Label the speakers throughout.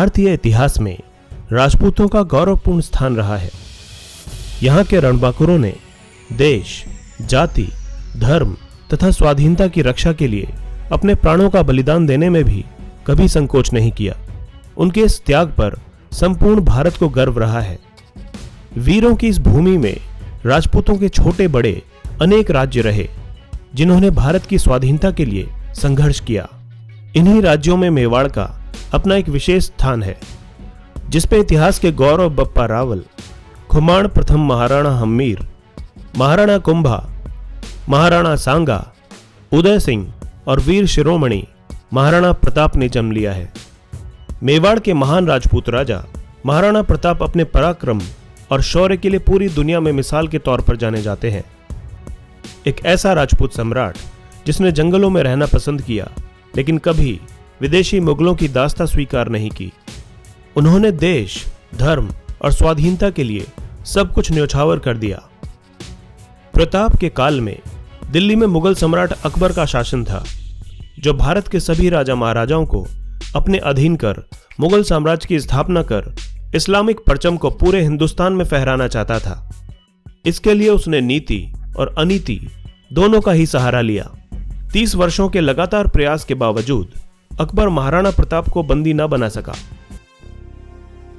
Speaker 1: भारतीय इतिहास में राजपूतों का गौरवपूर्ण स्थान रहा है। यहाँ के रणबांकुरों ने देश, जाति, धर्म तथा स्वाधीनता की रक्षा के लिए अपने प्राणों का बलिदान देने में भी कभी संकोच नहीं किया। उनके इस त्याग पर संपूर्ण भारत को गर्व रहा है। वीरों की इस भूमि में राजपूतों के छोटे बड़े अनेक राज्य रहे, जिन्होंने भारत की स्वाधीनता के लिए संघर्ष किया। इन्हीं राज्यों में मेवाड़ का अपना एक विशेष स्थान है, जिसपे इतिहास के गौरव बप्पा रावल, खुमाण प्रथम महाराणा हम्मीर, महाराणा कुंभा, महाराणा सांगा, उदय सिंह और वीर शिरोमणि महाराणा प्रताप ने जन्म लिया है। मेवाड़ के महान राजपूत राजा महाराणा प्रताप अपने पराक्रम और शौर्य के लिए पूरी दुनिया में मिसाल के तौर पर जाने जाते हैं। एक ऐसा राजपूत सम्राट जिसने जंगलों में रहना पसंद किया, लेकिन कभी विदेशी मुगलों की दास्ता स्वीकार नहीं की। उन्होंने देश, धर्म और स्वाधीनता के लिए सब कुछ न्योछावर कर दिया। प्रताप के काल में दिल्ली में मुगल सम्राट अकबर का शासन था, जो भारत के सभी राजा महाराजाओं को अपने अधीन कर मुगल साम्राज्य की स्थापना कर इस्लामिक परचम को पूरे हिंदुस्तान में फहराना चाहता था। इसके लिए उसने नीति और अनीति दोनों का ही सहारा लिया। 30 वर्षों के लगातार प्रयास के बावजूद अकबर महाराणा प्रताप को बंदी न बना सका।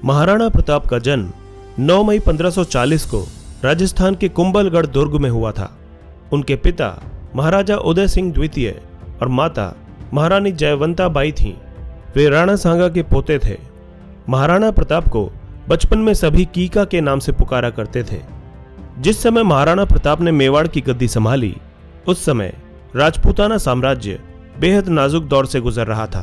Speaker 1: महाराणा प्रताप का जन्म 9 मई 1540 को राजस्थान के कुंभलगढ़ दुर्ग में हुआ था। उनके पिता महाराजा उदय सिंह द्वितीय और माता महारानी जयवंता बाई थीं। वे राणा सांगा के पोते थे। महाराणा प्रताप को बचपन में सभी कीका के नाम से पुकारा करते थे। जिस समय महाराणा प्रताप ने मेवाड़ की गद्दी संभाली, उस समय राजपूताना साम्राज्य बेहद नाजुक दौर से गुजर रहा था।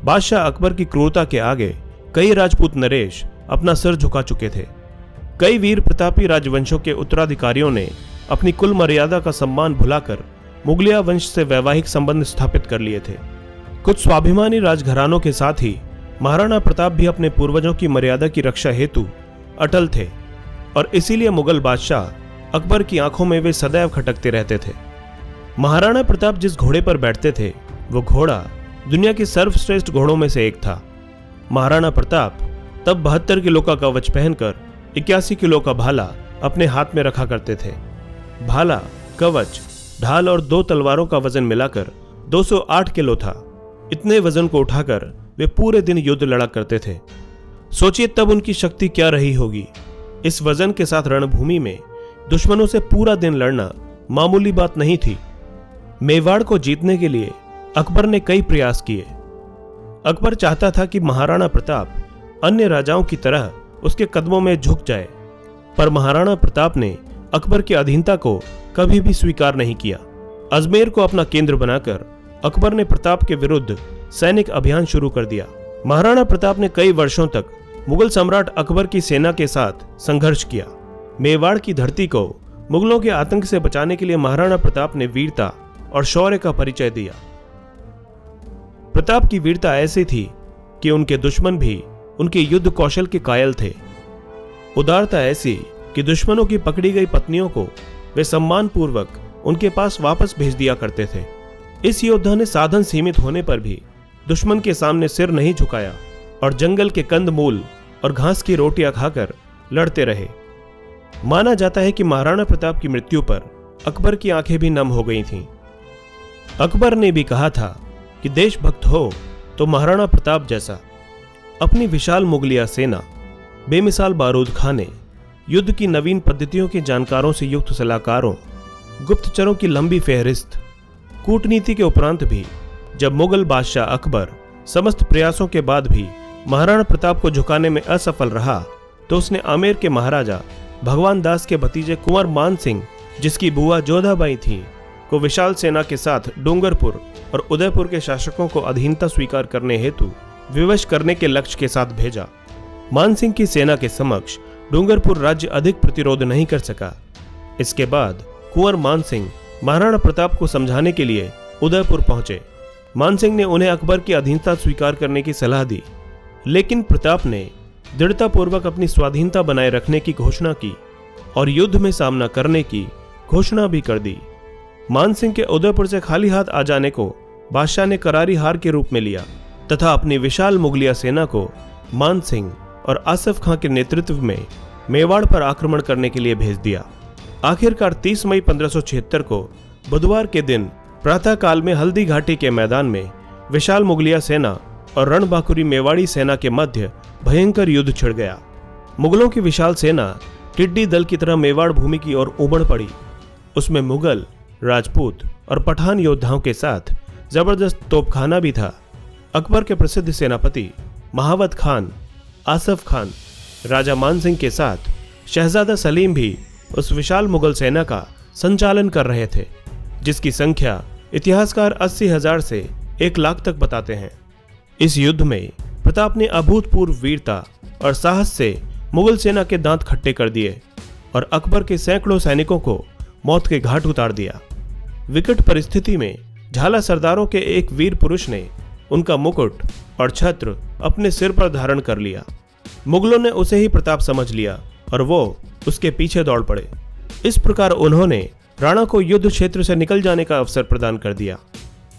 Speaker 1: बादशाह अकबर की क्रूरता के आगे कई राजपूत नरेश अपना सिर झुका चुके थे। कई वीर प्रतापी राजवंशों के उत्तराधिकारियों ने अपनी कुल मर्यादा का सम्मान भुलाकर मुगलिया वंश से वैवाहिक संबंध स्थापित कर लिए थे। कुछ स्वाभिमानी राजघरानों के साथ ही महाराणा प्रताप भी अपने पूर्वजों की मर्यादा की रक्षा हेतु अटल थे, और इसीलिए मुगल बादशाह अकबर की आंखों में वे सदैव खटकते रहते थे। महाराणा प्रताप जिस घोड़े पर बैठते थे, वो घोड़ा दुनिया के सर्वश्रेष्ठ घोड़ों में से एक था। महाराणा प्रताप तब 72 किलो का कवच पहनकर 81 किलो का भाला अपने हाथ में रखा करते थे। भाला, कवच, ढाल और 2 तलवारों का वजन मिलाकर 208 किलो था। इतने वजन को उठाकर वे पूरे दिन युद्ध लड़ा करते थे। सोचिए तब उनकी शक्ति क्या रही होगी। इस वजन के साथ रणभूमि में दुश्मनों से पूरा दिन लड़ना मामूली बात नहीं थी। मेवाड़ को जीतने के लिए अकबर ने कई प्रयास किए। अकबर चाहता था कि महाराणा प्रताप अन्य राजाओं की तरह उसके कदमों में झुक जाए, पर महाराणा प्रताप ने अकबर की अधीनता को कभी भी स्वीकार नहीं किया। अजमेर को अपना केंद्र बनाकर अकबर ने प्रताप के विरुद्ध सैनिक अभियान शुरू कर दिया। महाराणा प्रताप ने कई वर्षों तक मुगल सम्राट अकबर की सेना के साथ संघर्ष किया। मेवाड़ की धरती को मुगलों के आतंक से बचाने के लिए महाराणा प्रताप ने वीरता और शौर्य का परिचय दिया। प्रताप की वीरता ऐसी थी कि उनके दुश्मन भी उनके युद्ध कौशल के कायल थे। उदारता ऐसी कि दुश्मनों की पकड़ी गई पत्नियों को वे सम्मान पूर्वक उनके पास वापस भेज दिया करते थे। इस योद्धा ने साधन सीमित होने पर भी दुश्मन के सामने सिर नहीं झुकाया और जंगल के कंद मूल और घास की रोटियां खाकर लड़ते रहे। माना जाता है कि महाराणा प्रताप की मृत्यु पर अकबर की आंखें भी नम हो गई थीं। अकबर ने भी कहा था कि देशभक्त हो तो महाराणा प्रताप जैसा। अपनी विशाल मुगलिया सेना, बेमिसाल बारूद खाने, युद्ध की नवीन पद्धतियों के जानकारों से युक्त सलाहकारों, गुप्तचरों की लंबी फेहरिस्त, कूटनीति के उपरांत भी जब मुगल बादशाह अकबर समस्त प्रयासों के बाद भी महाराणा प्रताप को झुकाने में असफल रहा, तो उसने आमेर के महाराजा भगवान दास के भतीजे कुंवर मान सिंह, जिसकी बुआ जोधाबाई थी, को विशाल सेना के साथ डूंगरपुर और उदयपुर के शासकों को अधीनता स्वीकार करने हेतु विवश करने के लक्ष्य के साथ भेजा। मानसिंह की सेना के समक्ष डूंगरपुर राज्य अधिक प्रतिरोध नहीं कर सका। इसके बाद कुंवर मानसिंह महाराणा प्रताप को समझाने के लिए उदयपुर पहुंचे। मानसिंह ने उन्हें अकबर की अधीनता स्वीकार करने की सलाह दी, लेकिन प्रताप ने दृढ़तापूर्वक अपनी स्वाधीनता बनाए रखने की घोषणा की और युद्ध में सामना करने की घोषणा भी कर दी। मानसिंह के उदयपुर से खाली हाथ आ जाने को बादशाह ने करारी हार के रूप में लिया। तथा अपनी विशाल मुगलिया सेना को मान सिंह और आसफ खां के नेतृत्व में मेवाड़ पर आक्रमण करने के लिए भेज दिया। आखिरकार 30 मई 1576 को बुधवार के दिन प्रातःकाल में हल्दी घाटी के मैदान में विशाल मुगलिया सेना और रणबांकुरी मेवाड़ी सेना के मध्य भयंकर युद्ध छिड़ गया। मुगलों की विशाल सेना टिड्डी दल की तरह मेवाड़ भूमि की ओर उमड़ पड़ी। उसमें मुगल, राजपूत और पठान योद्धाओं के साथ जबरदस्त तोपखाना भी था। अकबर के प्रसिद्ध सेनापति महावत खान, आसफ खान, राजा मान सिंह के साथ शहजादा सलीम भी उस विशाल मुगल सेना का संचालन कर रहे थे, जिसकी संख्या इतिहासकार 80,000 से 1 लाख तक बताते हैं। इस युद्ध में प्रताप ने अभूतपूर्व वीरता और साहस से मुगल सेना के दांत खट्टे कर दिए और अकबर के सैकड़ों सैनिकों को मौत के घाट उतार दिया। विकट परिस्थिति में झाला सरदारों के एक वीर पुरुष ने उनका मुकुट और छत्र अपने सिर पर धारण कर लिया। मुगलों ने उसे ही प्रताप समझ लिया और वो उसके पीछे दौड़ पड़े। इस प्रकार उन्होंने राणा को युद्ध क्षेत्र से निकल जाने का अवसर प्रदान कर दिया।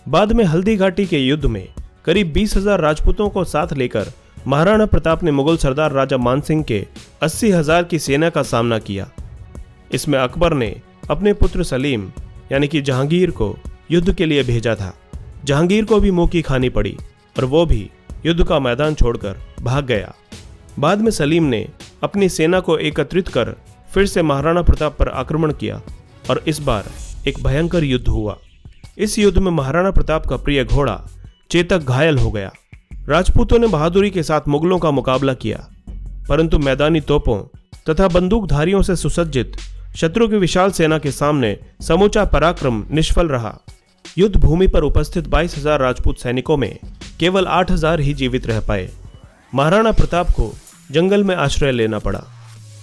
Speaker 1: बाद में हल्दी घाटी के युद्ध में करीब 20,000 राजपूतों को साथ लेकर महाराणा प्रताप ने मुगल सरदार राजा मान सिंह के 80,000 की सेना का सामना किया। इसमें अकबर ने अपने पुत्र सलीम यानी कि जहांगीर को युद्ध के लिए भेजा था। जहांगीर को भी मुंह की खानी पड़ी और वो भी युद्ध का मैदान छोड़कर भाग गया। बाद में सलीम ने अपनी सेना को एकत्रित कर फिर से महाराणा प्रताप पर आक्रमण किया और इस बार एक भयंकर युद्ध हुआ। इस युद्ध में महाराणा प्रताप का प्रिय घोड़ा चेतक घायल हो गया। राजपूतों ने बहादुरी के साथ मुगलों का मुकाबला किया, परंतु मैदानी तोपों तथा बंदूकधारियों से सुसज्जित शत्रु की विशाल सेना के सामने समूचा पराक्रम निष्फल रहा। युद्ध भूमि पर उपस्थित 22,000 राजपूत सैनिकों में केवल 8,000 ही जीवित रह पाए। महाराणा प्रताप को जंगल में आश्रय लेना पड़ा।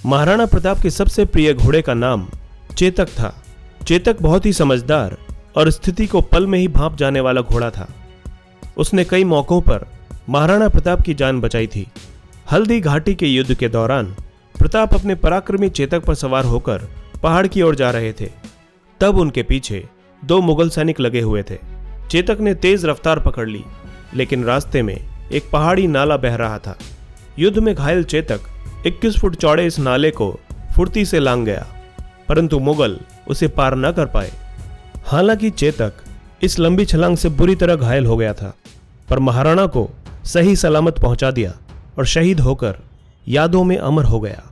Speaker 1: महाराणा प्रताप के सबसे प्रिय घोड़े का नाम चेतक था। चेतक बहुत ही समझदार और स्थिति को पल में ही भांप जाने वाला घोड़ा था। उसने कई मौकों पर महाराणा प्रताप की जान बचाई थी। हल्दी घाटी के युद्ध के दौरान प्रताप अपने पराक्रमी चेतक पर सवार होकर पहाड़ की ओर जा रहे थे। तब उनके पीछे 2 मुगल सैनिक लगे हुए थे। चेतक ने तेज रफ्तार पकड़ ली, लेकिन रास्ते में एक पहाड़ी नाला बह रहा था। युद्ध में घायल चेतक 21 फुट चौड़े इस नाले को फुर्ती से लांघ गया, परंतु मुगल उसे पार न कर पाए। हालांकि चेतक इस लंबी छलांग से बुरी तरह घायल हो गया था, पर महाराणा को सही सलामत पहुंचा दिया और शहीद होकर यादों में अमर हो गया।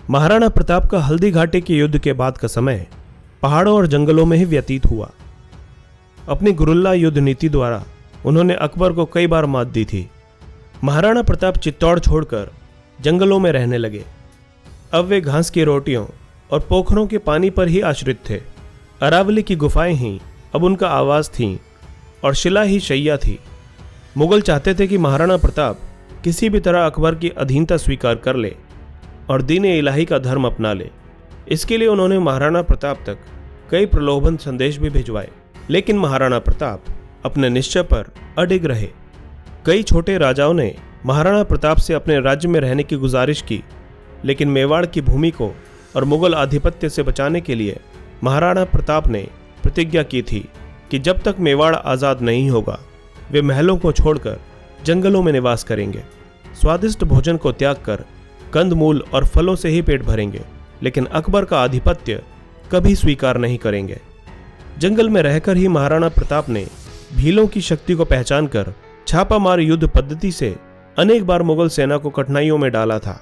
Speaker 1: महाराणा प्रताप का हल्दी घाटी के युद्ध के बाद का समय पहाड़ों और जंगलों में ही व्यतीत हुआ। अपनी गुरिल्ला युद्ध नीति द्वारा उन्होंने अकबर को कई बार मात दी थी। महाराणा प्रताप चित्तौड़ छोड़कर जंगलों में रहने लगे। अब वे घास की रोटियों और पोखरों के पानी पर ही आश्रित थे। अरावली की गुफाएं ही अब उनका आवास थीं और शिला ही शैया थी। मुगल चाहते थे कि महाराणा प्रताप किसी भी तरह अकबर की अधीनता स्वीकार कर ले और दीन-ए इलाही का धर्म अपना ले। इसके लिए उन्होंने महाराणा प्रताप तक कई प्रलोभन संदेश भी भिजवाए, लेकिन महाराणा प्रताप अपने निश्चय पर अडिग रहे। कई छोटे राजाओं ने महाराणा प्रताप से अपने राज्य में रहने की गुजारिश की, लेकिन मेवाड़ की भूमि को और मुगल आधिपत्य से बचाने के लिए महाराणा प्रताप ने प्रतिज्ञा की थी कि जब तक मेवाड़ आज़ाद नहीं होगा वे महलों को छोड़कर जंगलों में निवास करेंगे। स्वादिष्ट भोजन को त्याग कर कंदमूल और फलों से ही पेट भरेंगे, लेकिन अकबर का आधिपत्य कभी स्वीकार नहीं करेंगे। जंगल में रहकर ही महाराणा प्रताप ने भीलों की शक्ति को पहचान कर छापामार युद्ध पद्धति से अनेक बार मुगल सेना को कठिनाइयों में डाला था।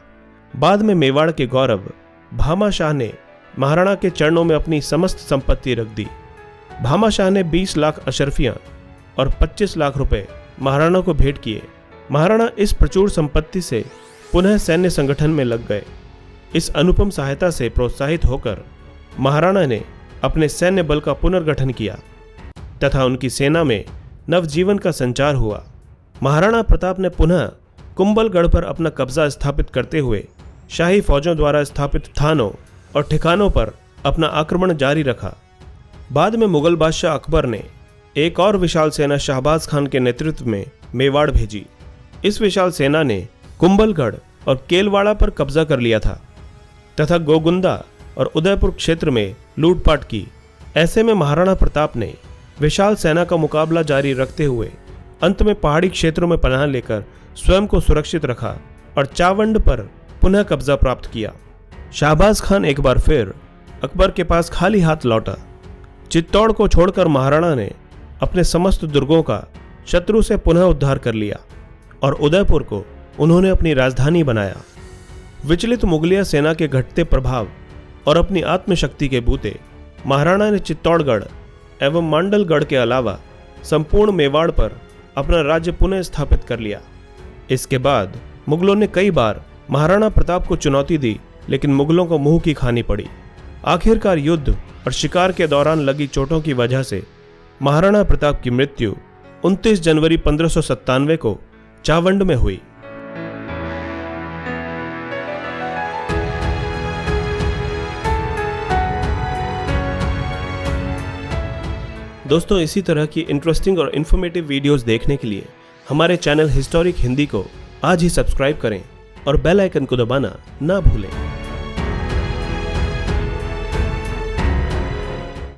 Speaker 1: बाद में मेवाड़ के गौरव भामा शाह ने महाराणा के चरणों में अपनी समस्त संपत्ति रख दी। भामा शाह ने 20 लाख अशरफियां और 25 लाख रुपए महाराणा को भेंट किए। महाराणा इस प्रचुर संपत्ति से पुनः सैन्य संगठन में लग गए। इस अनुपम सहायता से प्रोत्साहित होकर महाराणा ने अपने सैन्य बल का पुनर्गठन किया तथा उनकी सेना में नवजीवन का संचार हुआ। महाराणा प्रताप ने पुनः कुंभलगढ़ पर अपना कब्जा स्थापित करते हुए शाही फौजों द्वारा स्थापित थानों और ठिकानों पर अपना आक्रमण जारी रखा। बाद में मुगल बादशाह अकबर ने एक और विशाल सेना शाहबाज खान के नेतृत्व में मेवाड़ भेजी। इस विशाल सेना ने कुंभलगढ़ और केलवाड़ा पर कब्जा कर लिया था तथा गोगुंदा और उदयपुर क्षेत्र में लूटपाट की। ऐसे में महाराणा प्रताप ने विशाल सेना का मुकाबला जारी रखते हुए अंत में पहाड़ी क्षेत्रों में पनाह लेकर स्वयं को सुरक्षित रखा और चावंड पर पुनः कब्जा प्राप्त किया। शाहबाज खान एक बार फिर अकबर के पास खाली हाथ लौटा। चित्तौड़ को छोड़कर महाराणा ने अपने समस्त दुर्गों का शत्रु से पुनः उद्धार कर लिया और उदयपुर को उन्होंने अपनी राजधानी बनाया। विचलित मुगलिया सेना के घटते प्रभाव और अपनी आत्मशक्ति के बूते महाराणा ने चित्तौड़गढ़ एवं मांडलगढ़ के अलावा संपूर्ण मेवाड़ पर अपना राज्य पुनः स्थापित कर लिया। इसके बाद मुगलों ने कई बार महाराणा प्रताप को चुनौती दी, लेकिन मुगलों को मुंह की खानी पड़ी। आखिरकार युद्ध और शिकार के दौरान लगी चोटों की वजह से महाराणा प्रताप की मृत्यु 29 जनवरी 1597 को चावंड में हुई। दोस्तों, इसी तरह की इंटरेस्टिंग और इन्फॉर्मेटिव वीडियोस देखने के लिए हमारे चैनल हिस्टोरिक हिंदी को आज ही सब्सक्राइब करें और बेल आइकन को दबाना ना भूलें।